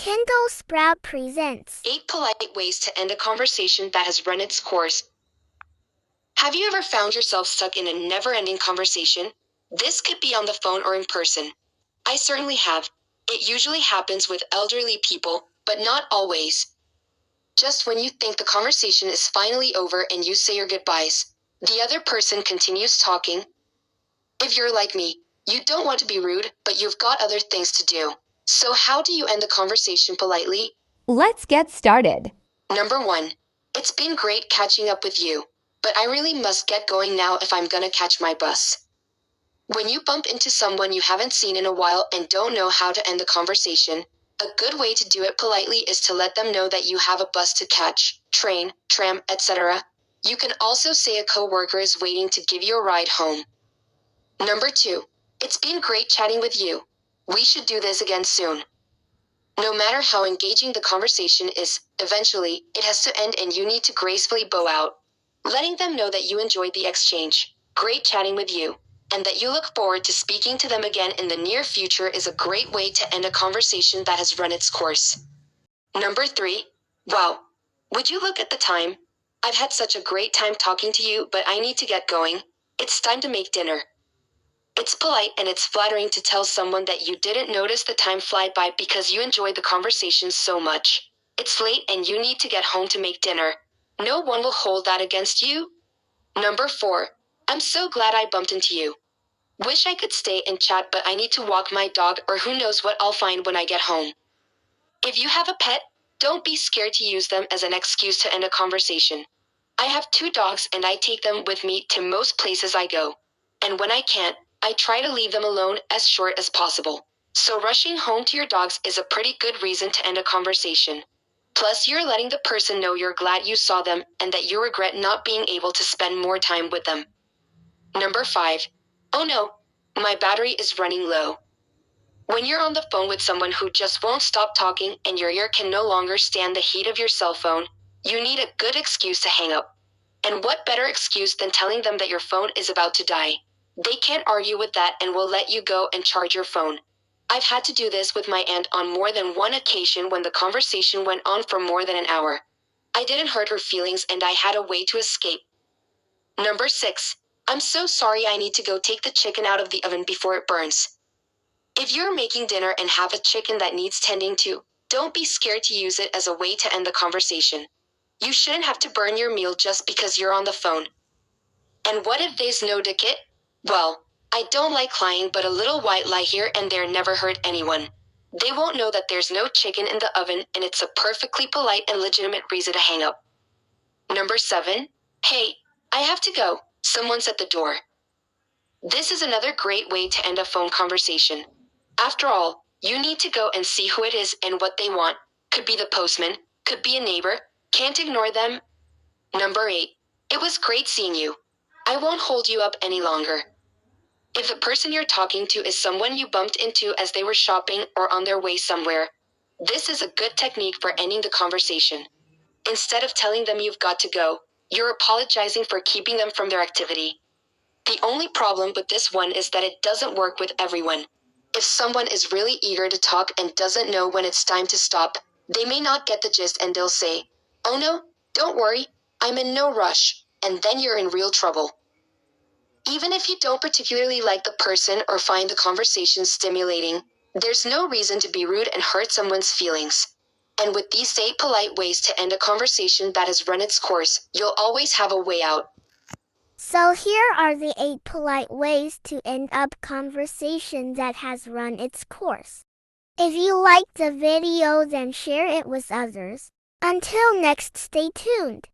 Kindle Sprout presents 8 Polite Ways to End a Conversation That Has Run Its Course. Have you ever found yourself stuck in a never-ending conversation? This could be on the phone or in person. I certainly have. It usually happens with elderly people, but not always. Just when you think the conversation is finally over and you say your goodbyes, the other person continues talking. If you're like me, you don't want to be rude, but you've got other things to do. So how do you end the conversation politely? Let's get started. Number 1. It's been great catching up with you, but I really must get going now if I'm gonna catch my bus. When you bump into someone you haven't seen in a while and don't know how to end the conversation, a good way to do it politely is to let them know that you have a bus to catch, train, tram, etc. You can also say a coworker is waiting to give you a ride home. Number 2. It's been great chatting with you. We should do this again soon. No matter how engaging the conversation is, eventually, it has to end and you need to gracefully bow out. Letting them know that you enjoyed the exchange, great chatting with you, and that you look forward to speaking to them again in the near future is a great way to end a conversation that has run its course. Number 3. Wow. Would you look at the time? I've had such a great time talking to you, but I need to get going. It's time to make dinner. It's polite and it's flattering to tell someone that you didn't notice the time fly by because you enjoyed the conversation so much. It's late and you need to get home to make dinner. No one will hold that against you. Number 4. I'm so glad I bumped into you. Wish I could stay and chat, but I need to walk my dog or who knows what I'll find when I get home. If you have a pet, don't be scared to use them as an excuse to end a conversation. I have 2 dogs and I take them with me to most places I go. And when I can't, I try to leave them alone as short as possible. So rushing home to your dogs is a pretty good reason to end a conversation. Plus, you're letting the person know you're glad you saw them and that you regret not being able to spend more time with them. Number 5. Oh no, my battery is running low. When you're on the phone with someone who just won't stop talking and your ear can no longer stand the heat of your cell phone, you need a good excuse to hang up. And what better excuse than telling them that your phone is about to die? They can't argue with that and will let you go and charge your phone. I've had to do this with my aunt on more than one occasion when the conversation went on for more than an hour. I didn't hurt her feelings and I had a way to escape. Number 6. I'm so sorry, I need to go take the chicken out of the oven before it burns. If you're making dinner and have a chicken that needs tending to, don't be scared to use it as a way to end the conversation. You shouldn't have to burn your meal just because you're on the phone. And what if there's no ticket? Well, I don't like lying, but a little white lie here and there never hurt anyone. They won't know that there's no chicken in the oven and it's a perfectly polite and legitimate reason to hang up. Number 7. Hey, I have to go. Someone's at the door. This is another great way to end a phone conversation. After all, you need to go and see who it is and what they want. Could be the postman, could be a neighbor. Can't ignore them. Number 8. It was great seeing you. I won't hold you up any longer. If the person you're talking to is someone you bumped into as they were shopping or on their way somewhere, this is a good technique for ending the conversation. Instead of telling them you've got to go, you're apologizing for keeping them from their activity. The only problem with this one is that it doesn't work with everyone. If someone is really eager to talk and doesn't know when it's time to stop, they may not get the gist and they'll say, "Oh no, don't worry, I'm in no rush," and then you're in real trouble. Even if you don't particularly like the person or find the conversation stimulating, there's no reason to be rude and hurt someone's feelings. And with these 8 polite ways to end a conversation that has run its course, you'll always have a way out. So here are the 8 polite ways to end up conversation that has run its course. If you liked the video, then share it with others. Until next, stay tuned.